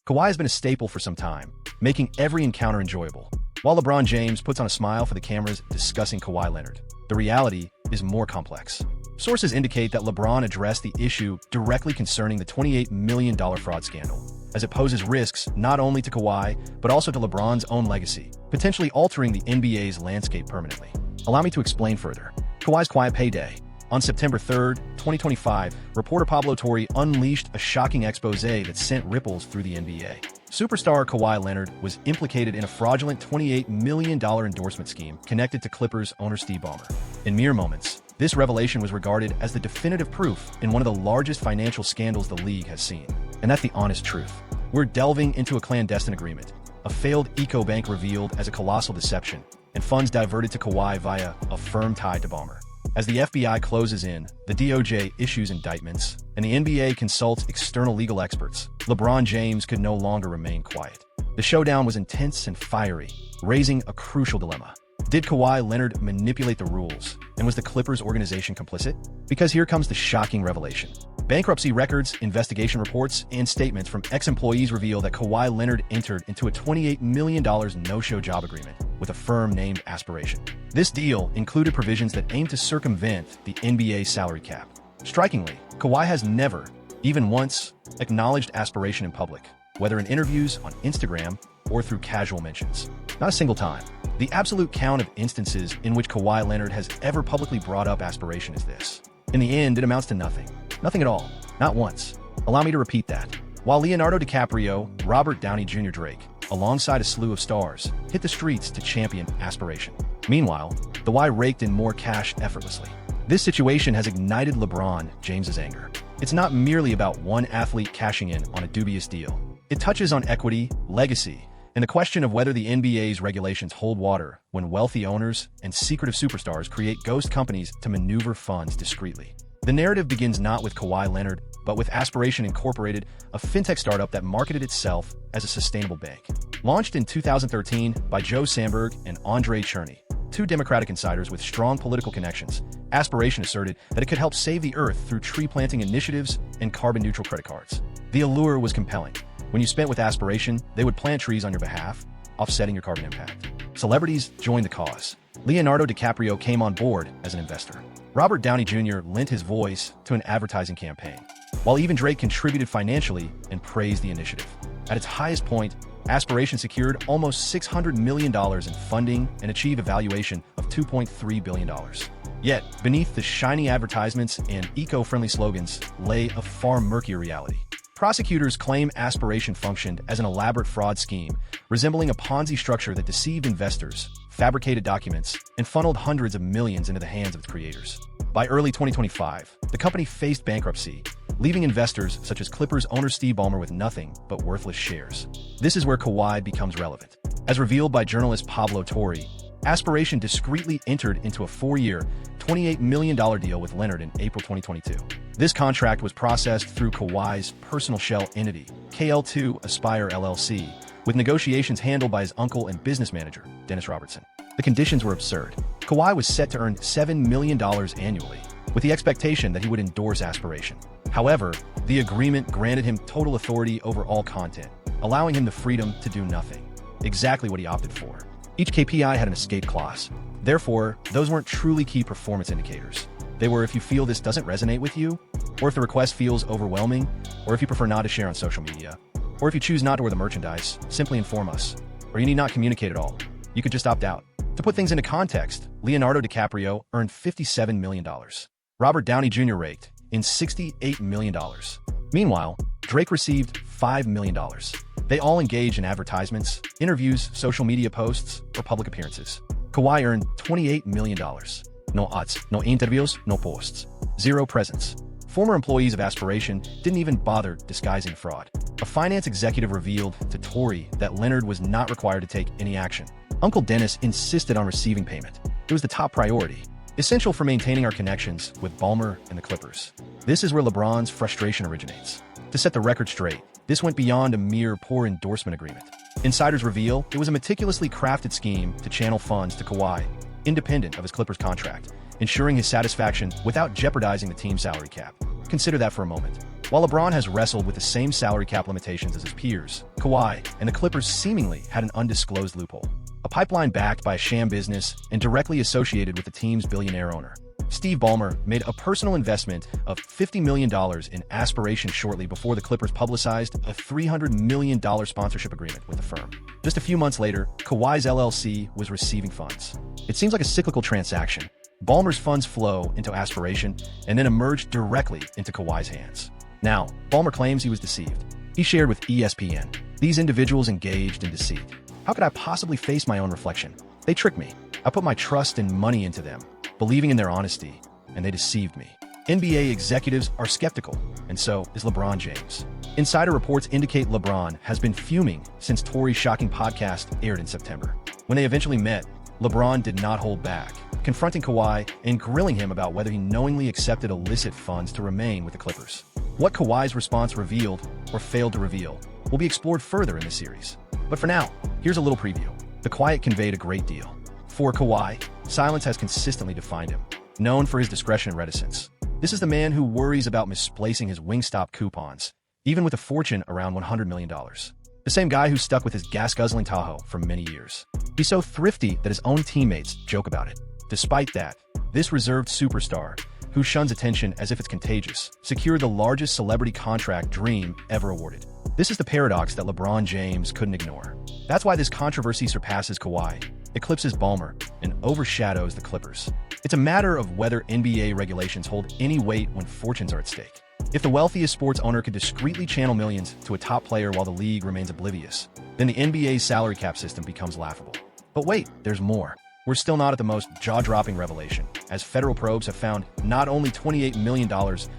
Kawhi has been a staple for some time, making every encounter enjoyable. While LeBron James puts on a smile for the cameras discussing Kawhi Leonard, the reality is more complex. Sources indicate that LeBron addressed the issue directly concerning the $28 million fraud scandal, as it poses risks not only to Kawhi, but also to LeBron's own legacy, potentially altering the NBA's landscape permanently. Allow me to explain further. Kawhi's quiet payday. On September 3, 2025, reporter Pablo Torre unleashed a shocking expose that sent ripples through the NBA. Superstar Kawhi Leonard was implicated in a fraudulent $28 million endorsement scheme connected to Clippers owner Steve Ballmer. In mere moments, this revelation was regarded as the definitive proof in one of the largest financial scandals the league has seen. And that's the honest truth. We're delving into a clandestine agreement, a failed eco-bank revealed as a colossal deception, and funds diverted to Kawhi via a firm tied to Ballmer. As the FBI closes in, the DOJ issues indictments, and the NBA consults external legal experts, LeBron James could no longer remain quiet. The showdown was intense and fiery, raising a crucial dilemma. Did Kawhi Leonard manipulate the rules, and was the Clippers organization complicit? Because here comes the shocking revelation. Bankruptcy records, investigation reports, and statements from ex-employees reveal that Kawhi Leonard entered into a $28 million no-show job agreement with a firm named Aspiration. This deal included provisions that aimed to circumvent the NBA salary cap. Strikingly, Kawhi has never, even once, acknowledged Aspiration in public, whether in interviews on Instagram or through casual mentions. Not a single time. The absolute count of instances in which Kawhi Leonard has ever publicly brought up Aspiration is this. In the end, it amounts to nothing. Nothing at all. Not once. Allow me to repeat that. While Leonardo DiCaprio, Robert Downey Jr. Drake, alongside a slew of stars, hit the streets to champion Aspiration. Meanwhile, the Y raked in more cash effortlessly. This situation has ignited LeBron James's anger. It's not merely about one athlete cashing in on a dubious deal. It touches on equity, legacy, and the question of whether the NBA's regulations hold water when wealthy owners and secretive superstars create ghost companies to maneuver funds discreetly. The narrative begins not with Kawhi Leonard, but with Aspiration Incorporated, a fintech startup that marketed itself as a sustainable bank. Launched in 2013 by Joe Sandberg and Andre Cherney, two Democratic insiders with strong political connections, Aspiration asserted that it could help save the earth through tree planting initiatives and carbon-neutral credit cards. The allure was compelling. When you spent with Aspiration, they would plant trees on your behalf, offsetting your carbon impact. Celebrities joined the cause. Leonardo DiCaprio came on board as an investor. Robert Downey Jr. lent his voice to an advertising campaign, while even Drake contributed financially and praised the initiative. At its highest point, Aspiration secured almost $600 million in funding and achieved a valuation of $2.3 billion. Yet, beneath the shiny advertisements and eco-friendly slogans lay a far murkier reality. Prosecutors claim Aspiration functioned as an elaborate fraud scheme, resembling a Ponzi structure that deceived investors, fabricated documents, and funneled hundreds of millions into the hands of its creators. By early 2025, the company faced bankruptcy, leaving investors such as Clippers owner Steve Ballmer with nothing but worthless shares. This is where Kawhi becomes relevant. As revealed by journalist Pablo Torre, Aspiration discreetly entered into a 4-year, $28 million deal with Leonard in April 2022. This contract was processed through Kawhi's personal shell entity, KL2 Aspire LLC, with negotiations handled by his uncle and business manager, Dennis Robertson. The conditions were absurd. Kawhi was set to earn $7 million annually, with the expectation that he would endorse Aspiration. However, the agreement granted him total authority over all content, allowing him the freedom to do nothing, exactly what he opted for. Each KPI had an escape clause. Therefore, those weren't truly key performance indicators. They were if you feel this doesn't resonate with you, or if the request feels overwhelming, or if you prefer not to share on social media, or if you choose not to wear the merchandise, simply inform us, or you need not communicate at all. You could just opt out. To put things into context, Leonardo DiCaprio earned $57 million. Robert Downey Jr. raked in $68 million. Meanwhile, Drake received $5 million. They all engaged in advertisements, interviews, social media posts, or public appearances. Kawhi earned $28 million. No ads, no interviews, no posts. Zero presence. Former employees of Aspiration didn't even bother disguising fraud. A finance executive revealed to Torre that Leonard was not required to take any action. Uncle Dennis insisted on receiving payment. It was the top priority, essential for maintaining our connections with Ballmer and the Clippers. This is where LeBron's frustration originates. To set the record straight, this went beyond a mere poor endorsement agreement. Insiders reveal it was a meticulously crafted scheme to channel funds to Kawhi, independent of his Clippers contract, ensuring his satisfaction without jeopardizing the team's salary cap. Consider that for a moment. While LeBron has wrestled with the same salary cap limitations as his peers, Kawhi and the Clippers seemingly had an undisclosed loophole, a pipeline backed by a sham business and directly associated with the team's billionaire owner. Steve Ballmer made a personal investment of $50 million in Aspiration shortly before the Clippers publicized a $300 million sponsorship agreement with the firm. Just a few months later, Kawhi's LLC was receiving funds. It seems like a cyclical transaction. Ballmer's funds flow into Aspiration and then emerge directly into Kawhi's hands. Now, Ballmer claims he was deceived. He shared with ESPN, "These individuals engaged in deceit. How could I possibly face my own reflection? They tricked me. I put my trust and money into them, believing in their honesty, and they deceived me." NBA executives are skeptical, and so is LeBron James. Insider reports indicate LeBron has been fuming since Torre's shocking podcast aired in September. When they eventually met, LeBron did not hold back, confronting Kawhi and grilling him about whether he knowingly accepted illicit funds to remain with the Clippers. What Kawhi's response revealed or failed to reveal will be explored further in the series. But for now, here's a little preview. The quiet conveyed a great deal. For Kawhi, silence has consistently defined him, known for his discretion and reticence. This is the man who worries about misplacing his Wingstop coupons, even with a fortune around $100 million. The same guy who stuck with his gas-guzzling Tahoe for many years. He's so thrifty that his own teammates joke about it. Despite that, this reserved superstar, who shuns attention as if it's contagious, secured the largest celebrity contract Dream ever awarded. This is the paradox that LeBron James couldn't ignore. That's why this controversy surpasses Kawhi, eclipses Ballmer, and overshadows the Clippers. It's a matter of whether NBA regulations hold any weight when fortunes are at stake. If the wealthiest sports owner could discreetly channel millions to a top player while the league remains oblivious, then the NBA's salary cap system becomes laughable. But wait, there's more. We're still not at the most jaw-dropping revelation, as federal probes have found not only $28 million,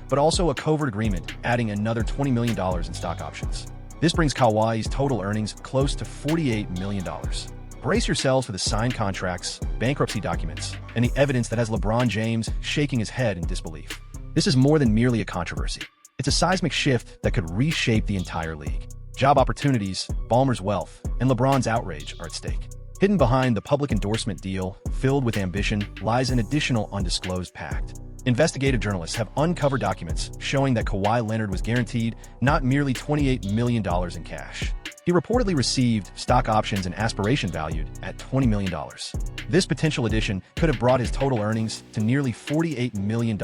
but also a covert agreement adding another $20 million in stock options. This brings Kawhi's total earnings close to $48 million. Brace yourselves for the signed contracts, bankruptcy documents, and the evidence that has LeBron James shaking his head in disbelief. This is more than merely a controversy. It's a seismic shift that could reshape the entire league. Job opportunities, Ballmer's wealth, and LeBron's outrage are at stake. Hidden behind the public endorsement deal, filled with ambition, lies an additional undisclosed pact. Investigative journalists have uncovered documents showing that Kawhi Leonard was guaranteed not merely $28 million in cash. He reportedly received stock options and Aspiration valued at $20 million. This potential addition could have brought his total earnings to nearly $48 million,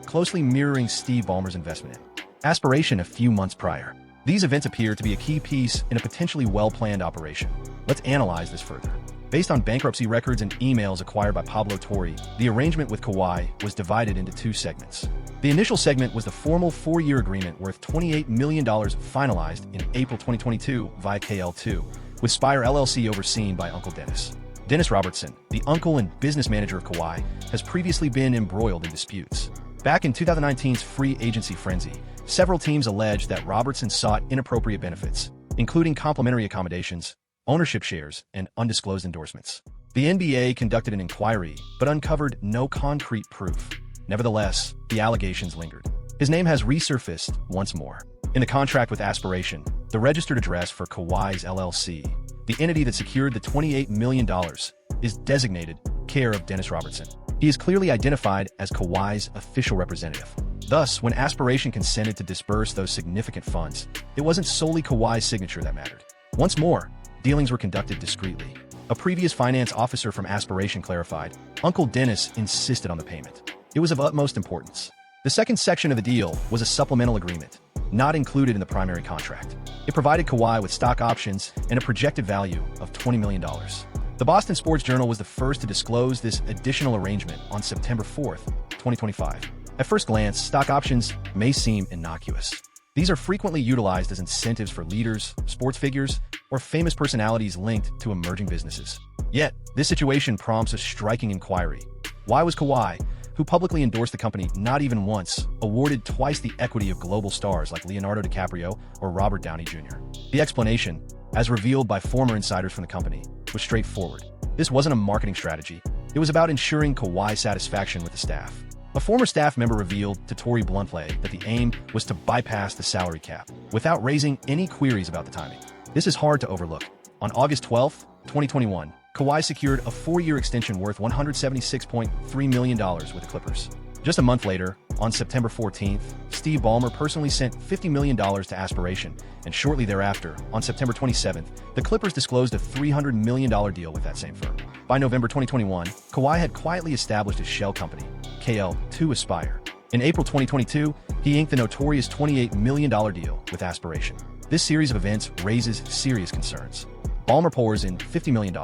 closely mirroring Steve Ballmer's investment in Aspiration a few months prior. These events appear to be a key piece in a potentially well-planned operation. Let's analyze this further. Based on bankruptcy records and emails acquired by Pablo Torre, the arrangement with Kawhi was divided into two segments. The initial segment was the formal 4-year agreement worth $28 million finalized in April 2022 via KL2, with Spire LLC overseen by Uncle Dennis. Dennis Robertson, the uncle and business manager of Kawhi, has previously been embroiled in disputes. Back in 2019's free agency frenzy, several teams alleged that Robertson sought inappropriate benefits, including complimentary accommodations, ownership shares, and undisclosed endorsements. The NBA conducted an inquiry, but uncovered no concrete proof. Nevertheless, the allegations lingered. His name has resurfaced once more. In the contract with Aspiration, the registered address for Kawhi's LLC, the entity that secured the $28 million, is designated care of Dennis Robertson. He is clearly identified as Kawhi's official representative. Thus, when Aspiration consented to disburse those significant funds, it wasn't solely Kawhi's signature that mattered. Once more, dealings were conducted discreetly. A previous finance officer from Aspiration clarified, Uncle Dennis insisted on the payment. It was of utmost importance. The second section of the deal was a supplemental agreement, not included in the primary contract. It provided Kawhi with stock options and a projected value of $20 million. The Boston Sports Journal was the first to disclose this additional arrangement on September 4th, 2025. At first glance, stock options may seem innocuous. These are frequently utilized as incentives for leaders, sports figures, or famous personalities linked to emerging businesses. Yet, this situation prompts a striking inquiry. Why was Kawhi, who publicly endorsed the company not even once, awarded twice the equity of global stars like Leonardo DiCaprio or Robert Downey Jr.? The explanation, as revealed by former insiders from the company, was straightforward. This wasn't a marketing strategy. It was about ensuring Kawhi's satisfaction with the staff. A former staff member revealed to Torre bluntly that the aim was to bypass the salary cap, without raising any queries about the timing. This is hard to overlook. On August 12, 2021, Kawhi secured a 4-year extension worth $176.3 million with the Clippers. Just a month later, on September 14th, Steve Ballmer personally sent $50 million to Aspiration, and shortly thereafter, on September 27th, the Clippers disclosed a $300 million deal with that same firm. By November 2021, Kawhi had quietly established his shell company, KL2 Aspire. In April 2022, he inked the notorious $28 million deal with Aspiration. This series of events raises serious concerns. Ballmer pours in $50 million.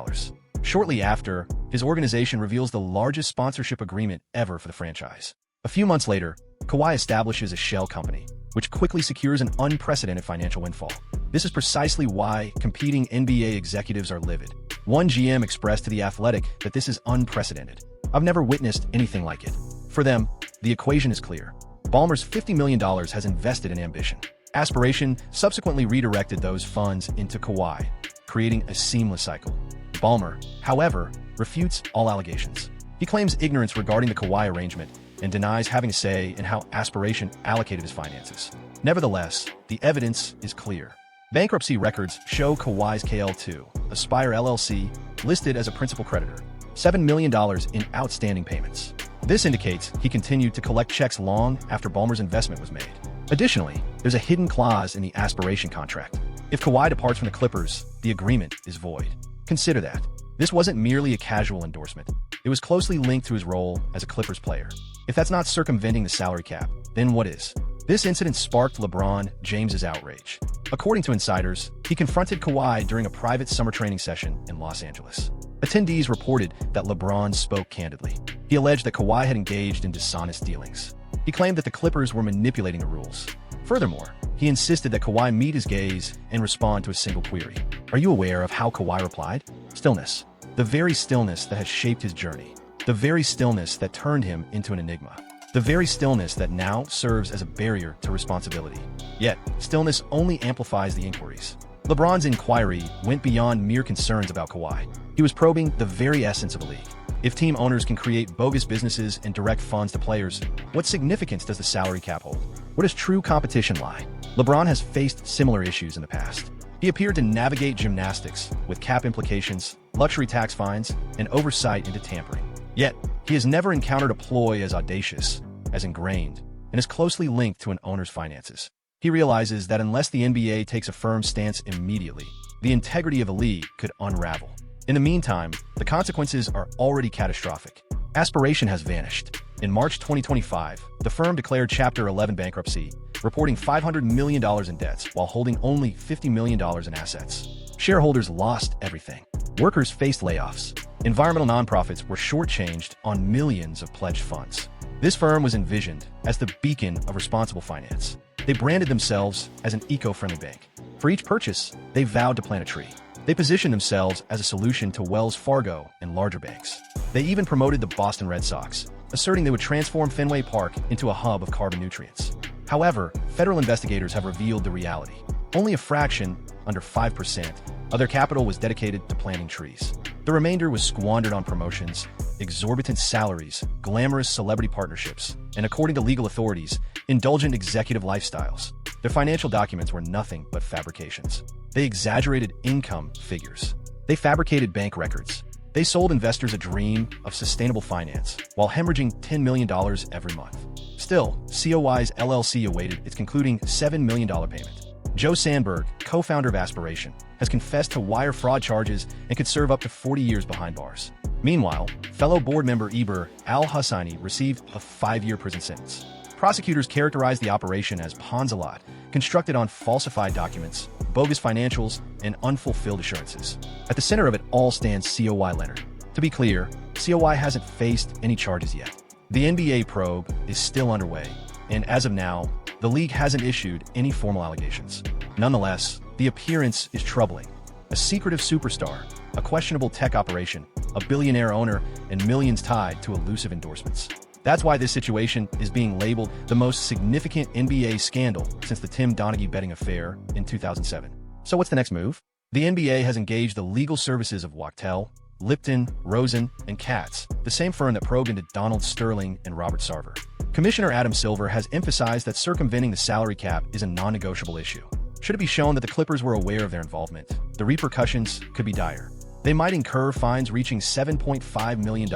Shortly after, his organization reveals the largest sponsorship agreement ever for the franchise. A few months later, Kawhi establishes a shell company, which quickly secures an unprecedented financial windfall. This is precisely why competing NBA executives are livid. One GM expressed to The Athletic that this is unprecedented. "I've never witnessed anything like it." For them, the equation is clear. Ballmer's $50 million has invested in ambition. Aspiration subsequently redirected those funds into Kawhi, creating a seamless cycle. Ballmer, however, refutes all allegations. He claims ignorance regarding the Kawhi arrangement and denies having a say in how Aspiration allocated his finances. Nevertheless, the evidence is clear. Bankruptcy records show Kawhi's KL2, Aspire LLC, listed as a principal creditor, $7 million in outstanding payments. This indicates he continued to collect checks long after Ballmer's investment was made. Additionally, there's a hidden clause in the Aspiration contract. If Kawhi departs from the Clippers, the agreement is void. Consider that. This wasn't merely a casual endorsement. It was closely linked to his role as a Clippers player. If that's not circumventing the salary cap, then what is? This incident sparked LeBron James's outrage. According to insiders, he confronted Kawhi during a private summer training session in Los Angeles. Attendees reported that LeBron spoke candidly. He alleged that Kawhi had engaged in dishonest dealings. He claimed that the Clippers were manipulating the rules. Furthermore, he insisted that Kawhi meet his gaze and respond to a single query. Are you aware of how Kawhi replied? Stillness. The very stillness that has shaped his journey. The very stillness that turned him into an enigma. The very stillness that now serves as a barrier to responsibility. Yet, stillness only amplifies the inquiries. LeBron's inquiry went beyond mere concerns about Kawhi. He was probing the very essence of a league. If team owners can create bogus businesses and direct funds to players, what significance does the salary cap hold? Where does true competition lie? LeBron has faced similar issues in the past. He appeared to navigate gymnastics with cap implications, luxury tax fines, and oversight into tampering. Yet, he has never encountered a ploy as audacious, as ingrained, and as closely linked to an owner's finances. He realizes that unless the NBA takes a firm stance immediately, the integrity of the league could unravel. In the meantime, the consequences are already catastrophic. Aspiration has vanished. In March 2025, the firm declared Chapter 11 bankruptcy, reporting $500 million in debts while holding only $50 million in assets. Shareholders lost everything. Workers faced layoffs. Environmental nonprofits were shortchanged on millions of pledged funds. This firm was envisioned as the beacon of responsible finance. They branded themselves as an eco-friendly bank. For each purchase, they vowed to plant a tree. They positioned themselves as a solution to Wells Fargo and larger banks. They even promoted the Boston Red Sox, asserting they would transform Fenway Park into a hub of carbon nutrients. However, federal investigators have revealed the reality. Only a fraction, under 5%, of their capital was dedicated to planting trees. The remainder was squandered on promotions, exorbitant salaries, glamorous celebrity partnerships, and according to legal authorities, indulgent executive lifestyles. Their financial documents were nothing but fabrications. They exaggerated income figures. They fabricated bank records. They sold investors a dream of sustainable finance while hemorrhaging $10 million every month. Still, COI's LLC awaited its concluding $7 million payment. Joe Sandberg, co-founder of Aspiration, has confessed to wire fraud charges and could serve up to 40 years behind bars. Meanwhile, fellow board member Eber Al-Husseini received a 5-year prison sentence. Prosecutors characterized the operation as Ponzi-lot, constructed on falsified documents, bogus financials, and unfulfilled assurances. At the center of it all stands Kawhi Leonard. To be clear, Kawhi hasn't faced any charges yet. The NBA probe is still underway, and as of now, the league hasn't issued any formal allegations. Nonetheless, the appearance is troubling. A secretive superstar, a questionable tech operation, a billionaire owner, and millions tied to elusive endorsements. That's why this situation is being labeled the most significant NBA scandal since the Tim Donaghy betting affair in 2007. So what's the next move? The NBA has engaged the legal services of Wachtell, Lipton, Rosen, and Katz, the same firm that probed into Donald Sterling and Robert Sarver. Commissioner Adam Silver has emphasized that circumventing the salary cap is a non-negotiable issue. Should it be shown that the Clippers were aware of their involvement, the repercussions could be dire. They might incur fines reaching $7.5 million,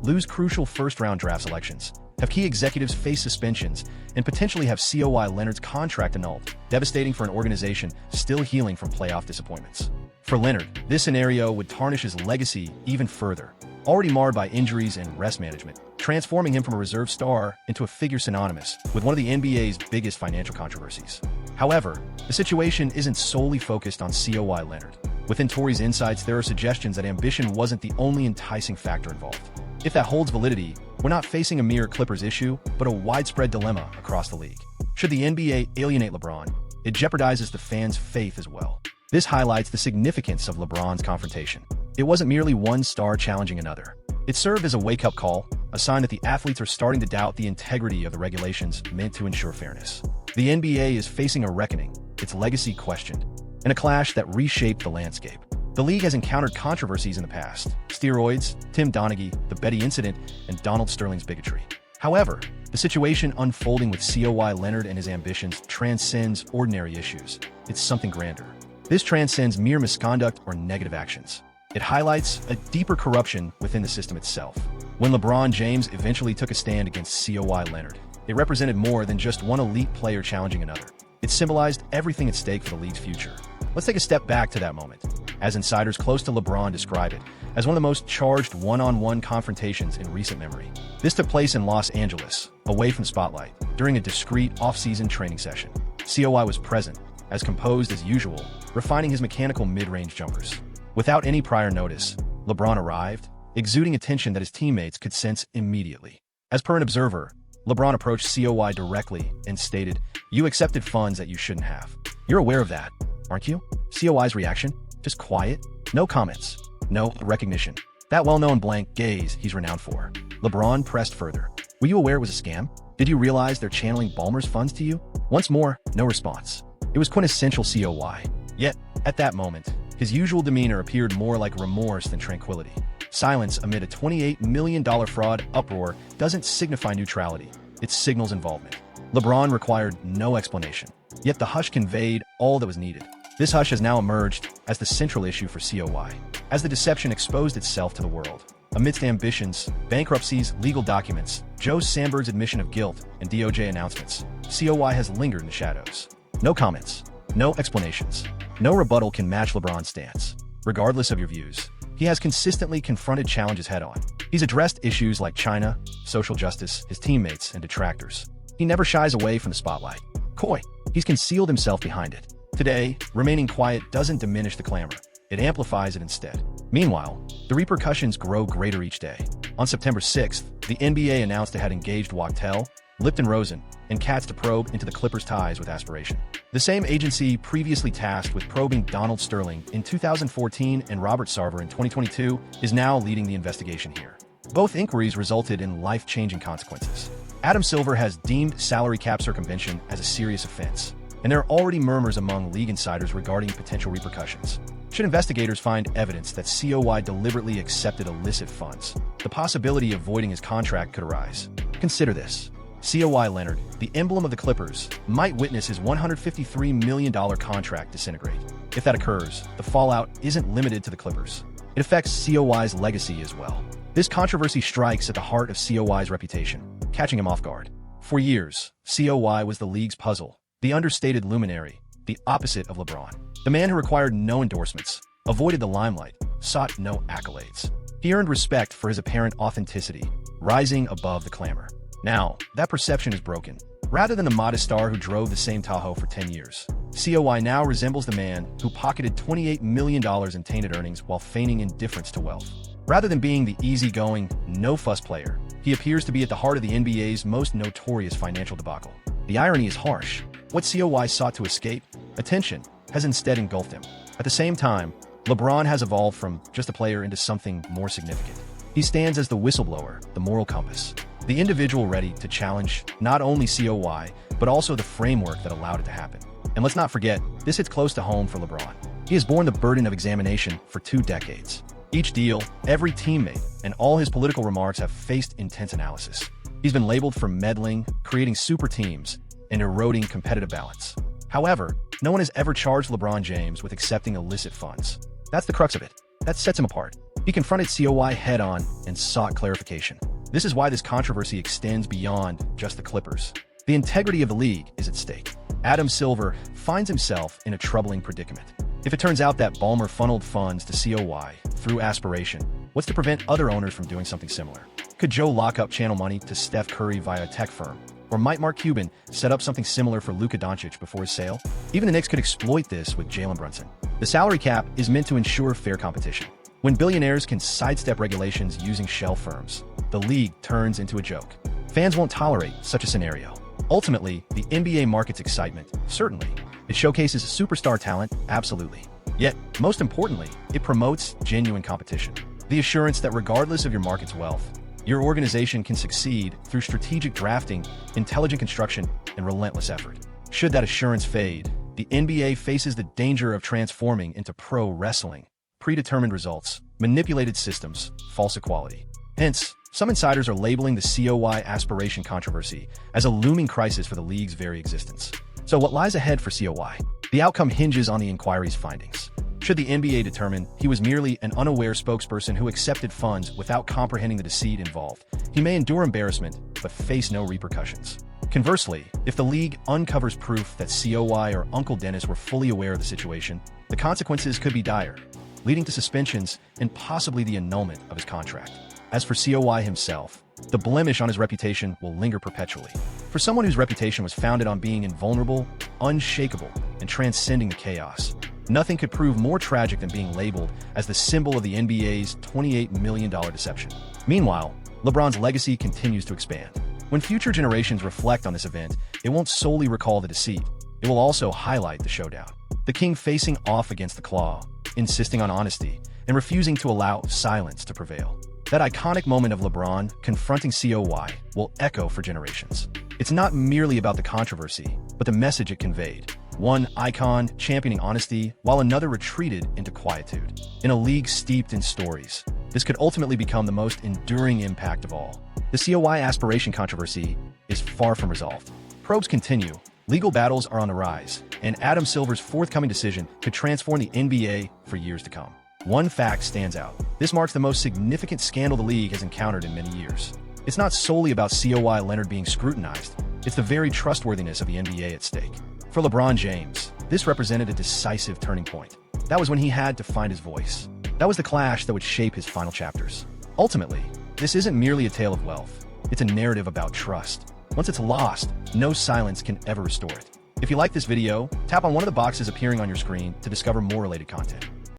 lose crucial first-round draft selections, have key executives face suspensions, and potentially have Kawhi Leonard's contract annulled, devastating for an organization still healing from playoff disappointments. For Leonard, this scenario would tarnish his legacy even further, already marred by injuries and rest management, transforming him from a reserve star into a figure synonymous with one of the NBA's biggest financial controversies. However, the situation isn't solely focused on Kawhi Leonard. Within Torre's insights, there are suggestions that ambition wasn't the only enticing factor involved. If that holds validity, we're not facing a mere Clippers issue, but a widespread dilemma across the league. Should the NBA alienate LeBron, it jeopardizes the fans' faith as well. This highlights the significance of LeBron's confrontation. It wasn't merely one star challenging another. It served as a wake-up call, a sign that the athletes are starting to doubt the integrity of the regulations meant to ensure fairness. The NBA is facing a reckoning, its legacy questioned, and a clash that reshaped the landscape. The league has encountered controversies in the past: steroids, Tim Donaghy, the Betty incident, and Donald Sterling's bigotry. However, the situation unfolding with Kawhi Leonard and his ambitions transcends ordinary issues. It's something grander. This transcends mere misconduct or negative actions. It highlights a deeper corruption within the system itself. When LeBron James eventually took a stand against Kawhi Leonard, it represented more than just one elite player challenging another. It symbolized everything at stake for the league's future. Let's take a step back to that moment, as insiders close to LeBron describe it as one of the most charged one-on-one confrontations in recent memory. This took place in Los Angeles, away from the spotlight, during a discreet off-season training session. Kawhi was present, as composed as usual, refining his mechanical mid-range jumpers. Without any prior notice, LeBron arrived, exuding a tension that his teammates could sense immediately. As per an observer, LeBron approached Kawhi directly and stated, "You accepted funds that you shouldn't have. You're aware of that, aren't you?" Kawhi's reaction? Just quiet. No comments. No recognition. That well-known blank gaze he's renowned for. LeBron pressed further. "Were you aware it was a scam? Did you realize they're channeling Ballmer's funds to you?" Once more, no response. It was quintessential Kawhi. Yet, at that moment, his usual demeanor appeared more like remorse than tranquility. Silence amid a $28 million fraud uproar doesn't signify neutrality. It signals involvement. LeBron required no explanation. Yet the hush conveyed all that was needed. This hush has now emerged as the central issue for Kawhi, as the deception exposed itself to the world. Amidst ambitions, bankruptcies, legal documents, Joe Sandberg's admission of guilt, and DOJ announcements, Kawhi has lingered in the shadows. No comments, no explanations, no rebuttal can match LeBron's stance. Regardless of your views, he has consistently confronted challenges head-on. He's addressed issues like China, social justice, his teammates, and detractors. He never shies away from the spotlight. Coy, he's concealed himself behind it. Today, remaining quiet doesn't diminish the clamor. It amplifies it instead. Meanwhile, the repercussions grow greater each day. On September 6th, the NBA announced it had engaged Wachtell, Lipton Rosen, and Katz to probe into the Clippers' ties with Aspiration. The same agency previously tasked with probing Donald Sterling in 2014 and Robert Sarver in 2022 is now leading the investigation here. Both inquiries resulted in life-changing consequences. Adam Silver has deemed salary cap circumvention as a serious offense, and there are already murmurs among league insiders regarding potential repercussions. Should investigators find evidence that Kawhi deliberately accepted illicit funds, the possibility of voiding his contract could arise. Consider this. Kawhi Leonard, the emblem of the Clippers, might witness his $153 million contract disintegrate. If that occurs, the fallout isn't limited to the Clippers. It affects Kawhi's legacy as well. This controversy strikes at the heart of Kawhi's reputation, catching him off guard. For years, Kawhi was the league's puzzle, the understated luminary, the opposite of LeBron. The man who required no endorsements, avoided the limelight, sought no accolades. He earned respect for his apparent authenticity, rising above the clamor. Now, that perception is broken. Rather than the modest star who drove the same Tahoe for 10 years, Kawhi now resembles the man who pocketed $28 million in tainted earnings while feigning indifference to wealth. Rather than being the easygoing, no-fuss player, he appears to be at the heart of the NBA's most notorious financial debacle. The irony is harsh. What Kawhi sought to escape, attention, has instead engulfed him. At the same time, LeBron has evolved from just a player into something more significant. He stands as the whistleblower, the moral compass, the individual ready to challenge not only Kawhi, but also the framework that allowed it to happen. And let's not forget, this hits close to home for LeBron. He has borne the burden of examination for 2 decades. Each deal, every teammate, and all his political remarks have faced intense analysis. He's been labeled for meddling, creating super teams, and eroding competitive balance. However, no one has ever charged LeBron James with accepting illicit funds. That's the crux of it. That sets him apart. He confronted Kawhi head-on and sought clarification. This is why this controversy extends beyond just the Clippers. The integrity of the league is at stake. Adam Silver finds himself in a troubling predicament. If it turns out that Ballmer funneled funds to COY through Aspiration, what's to prevent other owners from doing something similar? Could Joe Lockup channel money to Steph Curry via a tech firm? Or might Mark Cuban set up something similar for Luka Doncic before his sale? Even the Knicks could exploit this with Jalen Brunson. The salary cap is meant to ensure fair competition. When billionaires can sidestep regulations using shell firms, the league turns into a joke. Fans won't tolerate such a scenario. Ultimately, the NBA market's excitement, certainly. It showcases superstar talent, absolutely. Yet, most importantly, it promotes genuine competition. The assurance that regardless of your market's wealth, your organization can succeed through strategic drafting, intelligent construction, and relentless effort. Should that assurance fade, the NBA faces the danger of transforming into pro wrestling. Predetermined results, manipulated systems, false equality. Hence, some insiders are labeling the COY Aspiration controversy as a looming crisis for the league's very existence. So what lies ahead for COY? The outcome hinges on the inquiry's findings. Should the NBA determine he was merely an unaware spokesperson who accepted funds without comprehending the deceit involved, he may endure embarrassment but face no repercussions. Conversely, if the league uncovers proof that COY or Uncle Dennis were fully aware of the situation, the consequences could be dire, leading to suspensions and possibly the annulment of his contract. As for COY himself, the blemish on his reputation will linger perpetually. For someone whose reputation was founded on being invulnerable, unshakable, and transcending the chaos, nothing could prove more tragic than being labeled as the symbol of the NBA's $28 million deception. Meanwhile, LeBron's legacy continues to expand. When future generations reflect on this event, it won't solely recall the deceit. It will also highlight the showdown. The king facing off against the Claw, insisting on honesty, and refusing to allow silence to prevail. That iconic moment of LeBron confronting COY will echo for generations. It's not merely about the controversy, but the message it conveyed. One icon championing honesty, while another retreated into quietude. In a league steeped in stories, this could ultimately become the most enduring impact of all. The COY Aspiration controversy is far from resolved. Probes continue, legal battles are on the rise, and Adam Silver's forthcoming decision could transform the NBA for years to come. One fact stands out. This marks the most significant scandal the league has encountered in many years. It's not solely about Kawhi Leonard being scrutinized. It's the very trustworthiness of the NBA at stake. For LeBron James, this represented a decisive turning point. That was when he had to find his voice. That was the clash that would shape his final chapters. Ultimately, this isn't merely a tale of wealth. It's a narrative about trust. Once it's lost, no silence can ever restore it. If you like this video, tap on one of the boxes appearing on your screen to discover more related content.